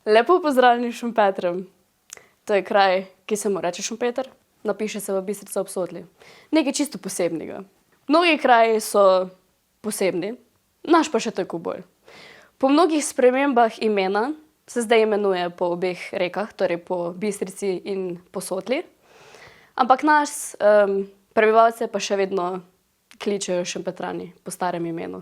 Lepo pozdravljeni Šempetrem. To je kraj, ki se mu reče Šempeter, napiše se v Bistrica ob Sotli. Nekaj čisto posebnega. Mnogi kraji so posebni, naš pa še tako bolj. Po mnogih spremembah imena se zdaj imenuje po obeh rekah, torej po Bistrici in po Sotli. Ampak nas, prebivalce, pa še vedno kličejo Šempetrani po starem imenu.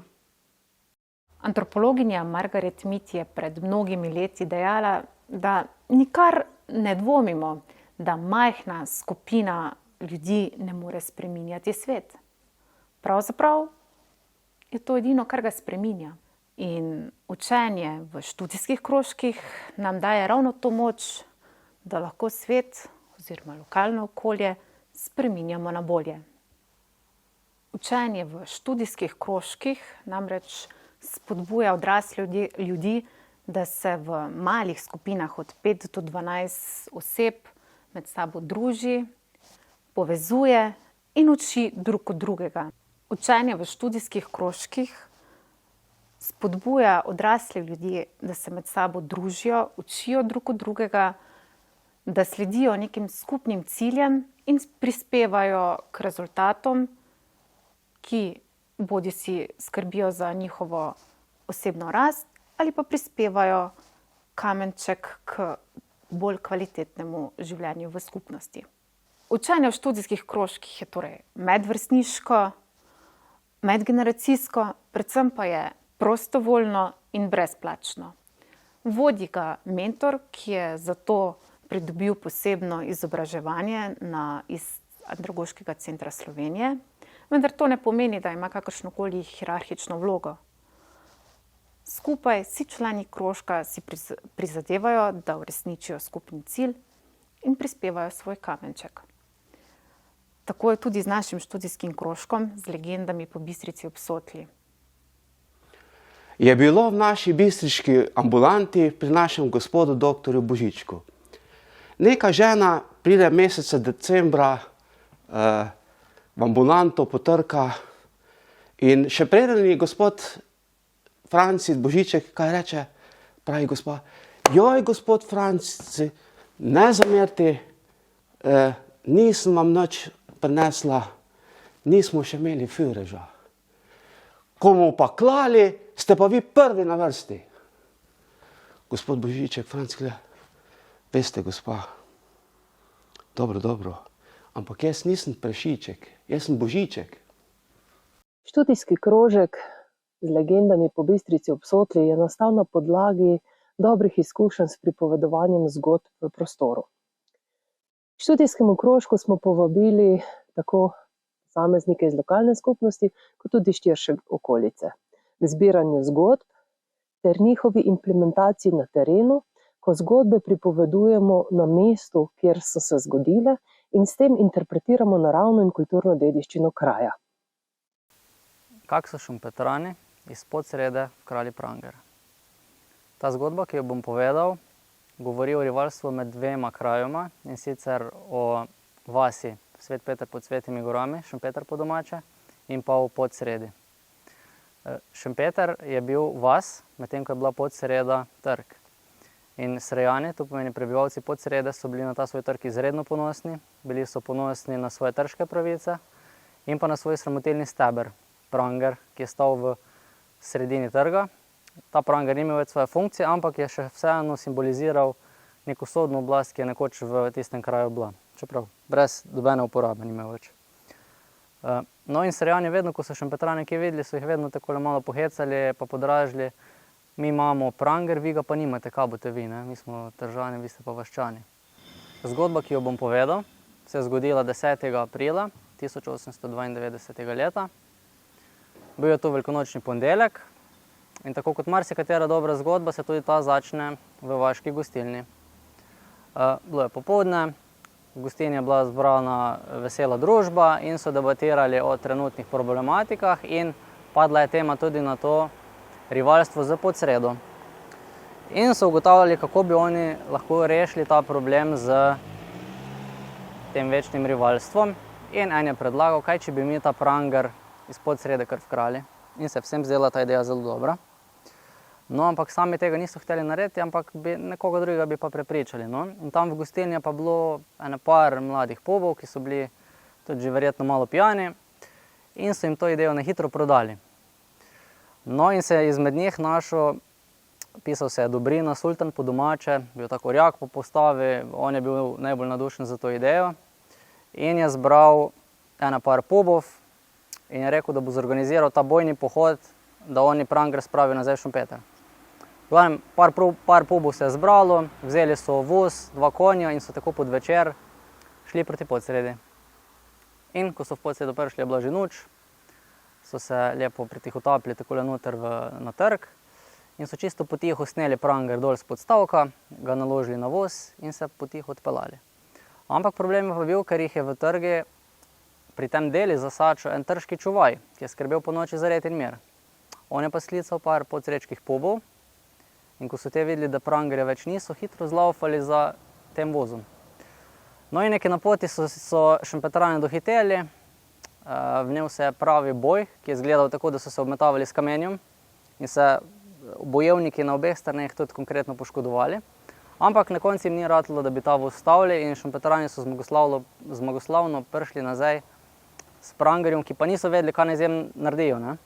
Antropologinja Margaret Mead je pred mnogimi leti dejala, da nikar ne dvomimo, da majhna skupina ljudi ne more spreminjati svet. Pravzaprav je to edino, kar ga spreminja. In učenje v študijskih krožkih nam daje ravno to moč, da lahko svet oziroma lokalno okolje spreminjamo na bolje. Učenje v študijskih krožkih namreč spodbuja odrasle ljudi, da se v malih skupinah od 5 do 12 oseb med sabo druži, povezuje in uči drug od drugega. Učenje v študijskih krožkih spodbuja odrasle ljudi, da se med sabo družijo, učijo drug od drugega, da sledijo nekim skupnim ciljem in prispevajo k rezultatom, ki bodisi skrbijo za njihovo osebno rast ali pa prispevajo kamenček k bolj kvalitetnemu življenju v skupnosti. Učenje v študijskih krožkih je torej medvrstniško, medgeneracijsko, predvsem pa je prostovoljno in brezplačno. Vodi ga mentor, ki je zato pridobil posebno izobraževanje iz Andragoškega centra Slovenije, vendar to ne pomeni, da ima kakršnokoli hierarhično vlogo. Skupaj vsi člani krožka si prizadevajo, da uresničijo skupni cilj in prispevajo svoj kamenček. Tako je tudi z našim študijskim krožkom, z legendami po Bistrici ob Sotli. Je bilo v naši bistriški ambulanti pri našem gospodu doktorju Božičku. Neka žena pride meseca decembra v ambulanto, potrka in še preden ji gospod Franci Božiček kaj reče, pravi gospa: "Joj, gospod Franci, ne zamerite, nisem vam nič prinesla, nismo še imeli füreža. Ko bomo pa klali, ste pa vi prvi na vrsti." Gospod Božiček, Franci gleda: "Veste, gospa, dobro, ampak jaz nisem Prešiček, jaz sem Božiček." Študijski krožek z legendami po Bistrici ob Sotli je nastal na podlagi dobrih izkušenj s pripovedovanjem zgodb v prostoru. K študijskemu krožku smo povabili tako posameznike iz lokalne skupnosti, kot tudi širše okolice, k zbiranju zgodb ter njihovi implementaciji na terenu, ko zgodbe pripovedujemo na mestu, kjer so se zgodile, in s tem interpretiramo naravno in kulturno dediščino kraja. Kak so Šempetrani iz Podsrede v Kralji Pranger. Ta zgodba, ki jo bom povedal, govori o rivalstvu med dvema krajoma, in sicer o vasi Svet Peter pod Svetimi gorami, Šempeter po domače, in pa v Podsredi. Šempeter je bil vas, medtem ko je bila Podsreda trg. In Srejani, to pomeni prebivalci Podsrede, so bili na ta svoj trg izredno ponosni, bili so ponosni na svoje trške pravice in pa na svoj sramotilni steber, pranger, ki je stal v sredini trga. Ta pranger ni imel več svoje funkcije, ampak je še vseeno simboliziral neko sodno oblast, ki je nekoč v tistem kraju bila. Čeprav brez dobene uporabe ni imel več. No in Srejani vedno, ko so Šempetrani kaj videli, so jih vedno takole malo pohecali pa podražili: "Mi imamo pranger, vi ga pa nimate, kaj boste vi, ne? Mi smo Tržani, vi ste pa Vaščani." Zgodba, ki jo bom povedal, se je zgodila 10. aprila 1892. leta. Bil je to velikonočni ponedeljek in tako kot marsikatera dobra zgodba se tudi ta začne v vaški gostilni. Bilo je popoldne, v gostilni je bila zbrana vesela družba in so debatirali o trenutnih problematikah in padla je tema tudi na to rivalstvo z Podsredo. In so ugotavljali, kako bi oni lahko rešili ta problem z tem večnim rivalstvom. In en je predlagal, kaj če bi mi ta pranger iz Podsrede kar vkrali. In se vsem zdela ta ideja zelo dobra. No, ampak sami tega niso hteli narediti, ampak nekoga drugega bi pa prepričali. No. In tam v gostilni je pa bilo par mladih pubov, ki so bili tudi že verjetno malo pijani in so jim to idejo na hitro prodali. No, in se je izmed njih našel, pisal se je Dobrina Sultan po domače, bil tako orjak po postavi, on je bil najbolj nadušen za to idejo in je zbral par pubov in je rekel, da bo zorganiziral ta bojni pohod, da oni Pranger spravijo nazaj v Šempeter. Par pubov se je zbralo, vzeli so voz, 2 konja in so tako pod večer šli proti Podsredi. In ko so v Podsredo prišli, je bila že noč, so se lepo pritihotapili takole noter na trg in so čisto potiho sneli Pranger dol spod stavka, ga naložili na voz in se potiho odpeljali. Ampak problem je pa bil, ker jih je v trgi pri tem deli zasačil en trški čuvaj, ki je skrbel po noči za red in mir. On je pa sklical par podsrečkih pubov in ko so te videli, da Prangerja več niso, hitro zlaufali za tem vozom. No in nekaj na poti so Šempetrane dohiteli, vnel se je pravi boj, ki je izgledal tako, da so se obmetavali s kamenjem in se bojevniki na obeh straneh tudi konkretno poškodovali. Ampak na koncu jim ni ratalo, da bi ta voz stavili in Šempetrani so zmagoslavno prišli nazaj s Prangerjem, ki pa niso vedeli, kaj naj z njim naredijo. Ne?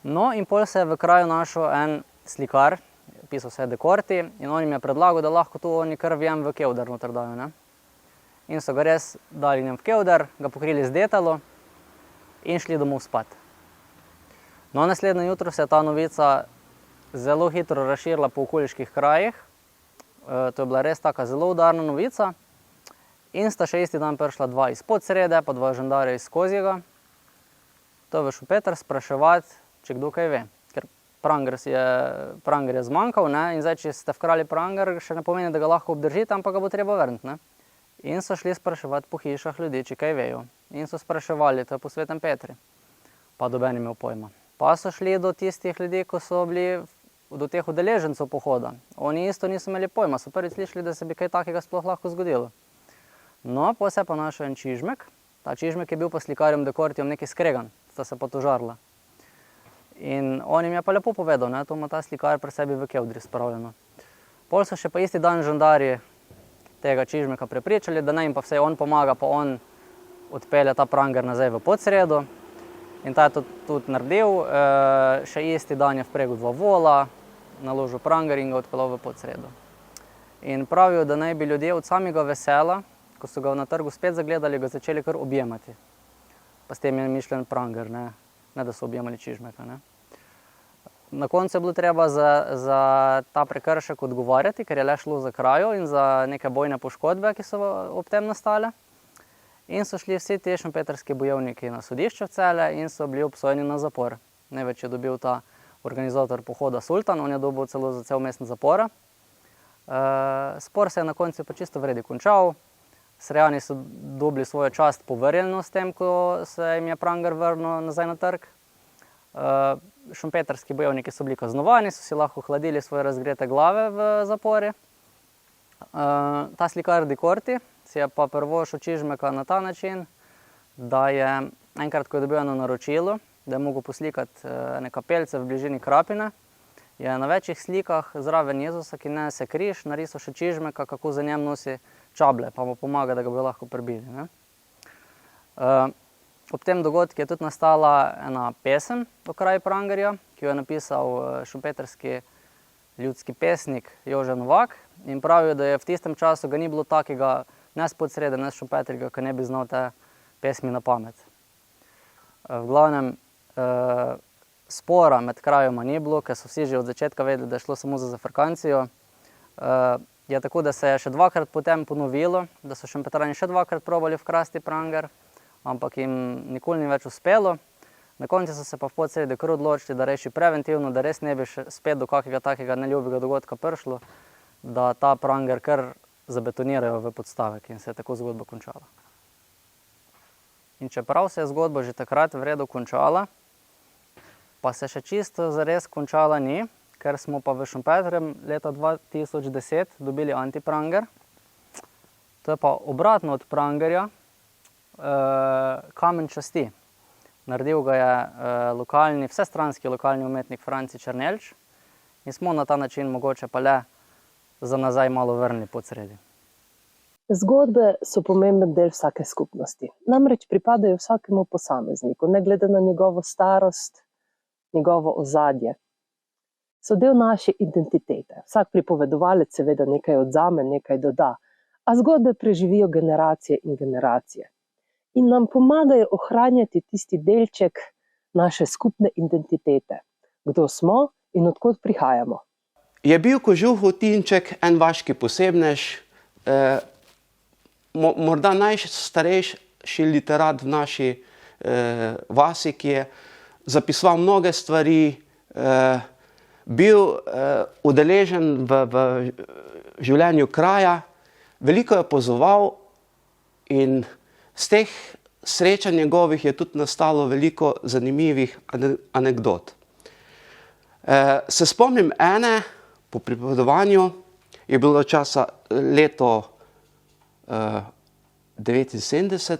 No in pol se je v kraju našel en slikar, pisal se je Dekorti in on jim je predlagal, da lahko to oni kar vjem v kevder noter dajo. Ne? In so ga res dali njem v kevder, ga pokrili z detalo in šli domov spat. No, naslednje jutro se je ta novica zelo hitro razširila po okoliških krajih. To je bila res taka zelo udarna novica. In sta še isti dan prišla 2 iz Podsrede, pa 2 žandarja iz Kozjega. To je v Šempeter spraševati, če kdo kaj ve. Ker Pranger je zmanjkal, ne? In zdaj, če ste vkrali Pranger, še ne pomeni, da ga lahko obdržite, ampak ga bo treba vrniti. Ne? In so šli spraševati po hišah ljudi, če kaj vejo. In so spraševali, to je po Svetem Petri. Pa doben imel pojma. Pa so šli do tistih ljudi, ko so bili do teh udeležencev pohoda. Oni isto niso imeli pojma, so prvič slišali, da se bi kaj takega sploh lahko zgodilo. No, pa se je pa našel en čižmek. Ta čižmek je bil pa slikarjem Dekortijom nekaj skregan, sta se pa tožarila. In on jim je pa lepo povedal, ne, to ima ta slikar pri sebi v kevdri spravljeno. Pol so še pa isti dan žandarji tega čižmeka prepričali, da naj jim pa vsej on pomaga, pa on odpelje ta Pranger nazaj v Podsredo. In ta je to tudi naredil, še isti dan je vpregel 2 vola, naložil Pranger in ga odpeljal v Podsredo. In pravijo, da naj bi ljudje od samega vesela, ko so ga na trgu spet zagledali, ga začeli kar objemati. Pa s tem je mišljen Pranger, ne da so objemali čižmeka. Ne. Na koncu je bilo treba za ta prekršek odgovarjati, ker je le šlo za krajo in za neke bojne poškodbe, ki so ob tem nastale. In so šli vsi ti šempetrski bojevniki na sodišče v Celje in so bili obsojeni na zapor. Največ je dobil ta organizator pohoda Sultan, on je dobil celo za cel mesec zapora. Spor se je na koncu pa čisto v redu končal. Srejani so dobili svojo čast povrjeno s tem, ko se jim je Pranger vrnil nazaj na trg. Šempetrski bojevniki so bili kaznovani, so si lahko hladili svoje razgrete glave v zapori. Ta slikar Dekorti si je pa prvošel čižmeka na ta način, da je enkrat, ko je dobil eno naročilo, da je mogel poslikati ene kapelce v bližini Krapine, je na večjih slikah zraven Jezusa, ki nese križ, narisal še čižmeka, kako za njem nosi čable, pa mu pomaga, da ga bodo lahko prebili. Ne? Ob tem dogodku je tudi nastala ena pesem o kraju Prangerja, ki jo je napisal šempetrski ljudski pesnik Jože Novak in pravijo, da je v tistem času ga ni bilo takega ne s Podsrede, ne s Šempetrga, ki ne bi znal te pesmi na pamet. V glavnem, spora med krajoma ni bilo, ker so vsi že od začetka vedeli, da je šlo samo za zafrkancijo. Je tako, da se je še 2-krat potem ponovilo, da so Šempetrani še 2-krat probali vkrasti Pranger, ampak jim nikoli ni več uspelo. Na koncu so se pa v Podsredi kar odločili, da reši preventivno, da res ne bi še spet do kakega takega neljubega dogodka prišlo, da ta Pranger kar zabetonirajo v podstavek in se je tako zgodba končala. In čeprav se je zgodba že takrat v redu končala, pa se še čisto zares končala ni, ker smo pa v Šempetrem leta 2010 dobili anti-Pranger. To je pa obratno od Prangerja, kamen časti. Naredil ga je vsestranski lokalni umetnik Franci Černelč in smo na ta način mogoče pa le za nazaj malo vrnili pod sredi. Zgodbe so pomemben del vsake skupnosti. Namreč pripadajo vsakemu posamezniku, ne glede na njegovo starost, njegovo ozadje. So del naše identitete. Vsak pripovedovalec seveda nekaj odzame, nekaj doda, a zgodbe preživijo generacije in generacije. In nam pomagajo ohranjati tisti delček naše skupne identitete. Kdo smo in od kod prihajamo. Je bil Kožuhov Tinček en vaški posebnež, morda najstarejši literat v naši vasi, ki je zapisoval mnoge stvari, bil udeležen v življenju kraja, veliko je opozoval in z teh srečanj njegovih je tudi nastalo veliko zanimivih anekdot. Se spomnim ene, po pripovedovanju, je bilo časa leto 79,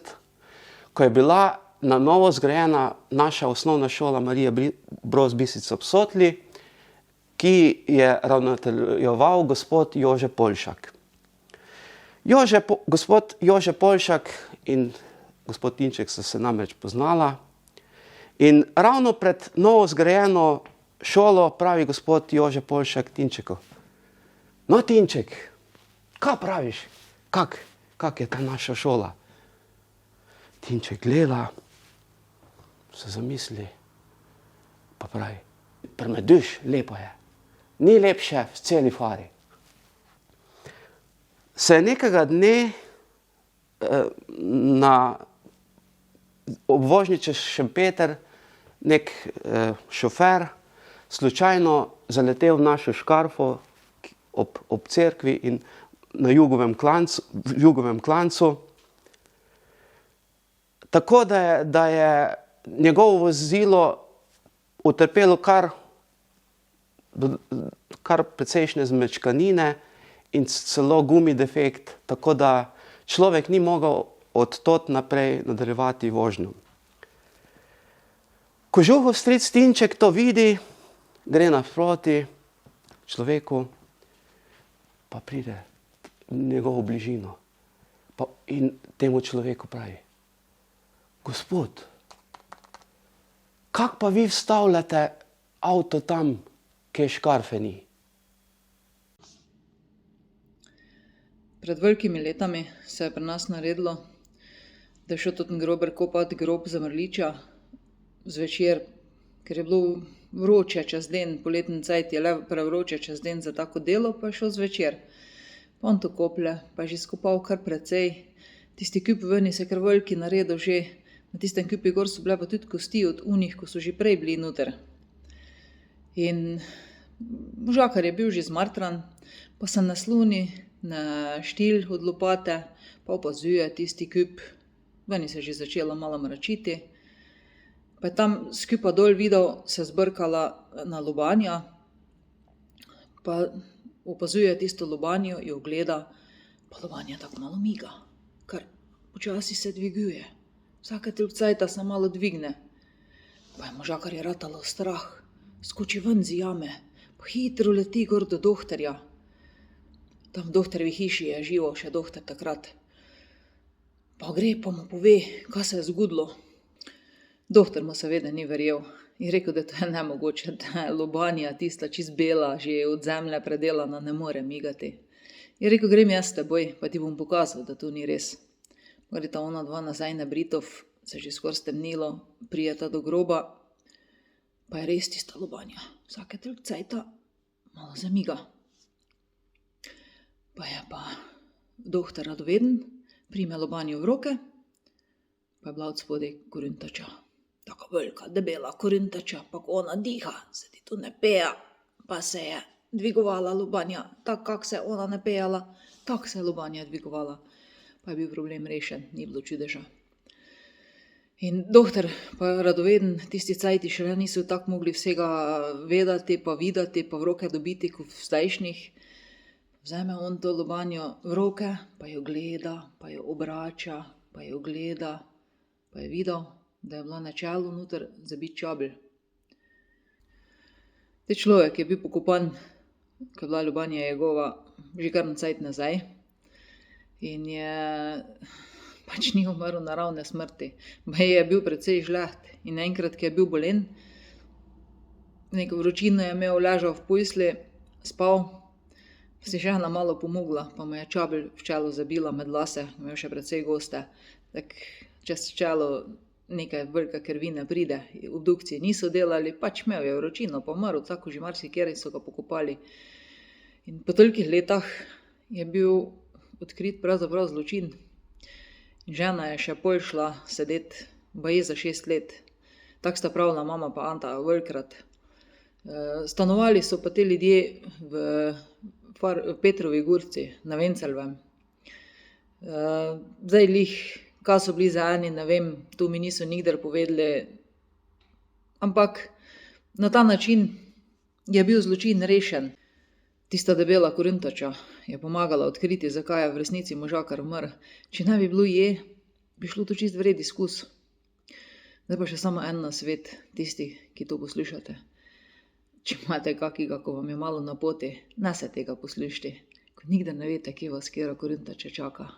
ko je bila na novo zgrajena naša osnovna šola Marija Broz Bistrica ob Sotli, ki je ravnateljeval gospod Jože Poljšak. Gospod Jože Poljšak in gospod Tinček sta se namreč poznala in ravno pred novo zgrajeno šolo pravi gospod Jože Poljšak Tinčeku: "No, Tinček, kaj praviš? Kak je ta naša šola?" Tinček gleda, se zamisli, pa pravi: "Prmejduš, lepo je. Ni lepše v celi fari." Se je nekega dne na obvožnji čez Šempeter nek šofer slučajno zaletel v našo škarfo ob cerkvi in na jugovem klancu. Tako da je njegovo vozilo utrpelo kar precejšnje zmečkanine in celo gumi defekt, tako da človek ni mogel od tod naprej nadaljevati vožnjo. Kožuhov stric Tinček to vidi, gre naproti človeku, pa pride v njegovo bližino in temu človeku pravi: "Gospod, kako pa vi vstavljate avto tam, kjer škarfe ni?" Pred velikimi letami se je pri nas naredilo, da je šel tudi grober kopati grob za mrliča zvečer, ker je bilo vroče čez dan, poletni cajt je le prevroče čez dan za tako delo, pa je šel zvečer. Pa on to koplje, pa je že skopal kar precej. Tisti kup veni se je kar veliki naredil že, na tistem kupi gor so bile pa tudi kosti od unih, ko so že prej bili noter. In možakar je bil že zmartran, pa se nasloni na štil od lopate, pa opazuje tisti kup. Veni se je že začelo malo mračiti. Pa je tam skupa dol videl, se zbrkala na lobanja, pa opazuje tisto lobanjo, jo gleda, pa lobanja tako malo miga, kar počasi se dviguje. Vsake toliko cajta se malo dvigne. Pa je možakar je ratalo strah, skoči ven z jame, pa hitro leti gor do dohtarja. Tam v dohtarjevi hiši je živo še dohtar takrat. Pa gre, pa mu pove, kaj se je zgodilo. Dohtar mu seveda ni verjel in rekel, da to je nemogoče, da je lobanja tista čist bela, že od zemlje predelana, ne more migati. Je rekel: "Grem jaz s teboj, pa ti bom pokazal, da to ni res." Gresta ona dva nazaj na Britov, se je že skoraj stemnilo, prijeta do groba, pa je res tista lobanja. Vsake toliko cajta malo zamiga. Pa je pa dohtar radoveden, prime lobanjo v roke, pa je bila od spodaj korintača. Taka velika, debela korintača, pa ko ona diha, se ti tu ne peja, pa se je dvigovala lobanja. Tako kak se je ona ne pejala, tako se je lobanja dvigovala. Pa je bil problem rešen, ni bilo čudeža. In dohtar pa radoveden, tisti cajti šele niso tako mogli vsega vedeti, pa videti, pa v roke dobiti, kot v zdajšnjih. Vzame on to lobanjo v roke, pa jo gleda, pa jo obrača, pa jo gleda, pa je videl, da je bilo na čelu noter zabit čabelj. Te človek je bil pokopan, ko je bila Ljubanja njegova, že kar na cajt nazaj. In je pač ni umrl naravne smrti. Baje je bil precej žleht in enkrat, ko je bil bolen, neko vročino je imel, ležal v posli, spal, pa si žena malo pomogla, pa mu je čabelj v čelo zabila med lase, imel še precej goste. Tak čez čelo nekaj velika krvina pride, obdukcije niso delali, pač imel je vročino, pa umrl, tako že marsikateri so ga pokopali. In po tolikih letah je bil odkrit pravzaprav zločin. In žena je še pol šla sedet, baje za 6 let. Tako sta pravila mama pa Anta velikrat. Stanovali so pa te ljudje v Petrovi Gurci, na Venceljevem. Zdaj lih, kaj so bili za eni, ne vem, to mi niso nikdar povedali, ampak na ta način je bil zločin rešen. Tista debela Koruntača je pomagala odkriti, zakaj je v resnici možakar umrl. Če ne bi bilo je, bi šlo to čist vred izkus. Zdaj pa še samo en nasvet, tisti, ki to poslušate. Če imate kakega, ko vam je malo na poti, ne se tega poslušajte, ko nikdar ne veste, kje vas katera Koruntača čaka.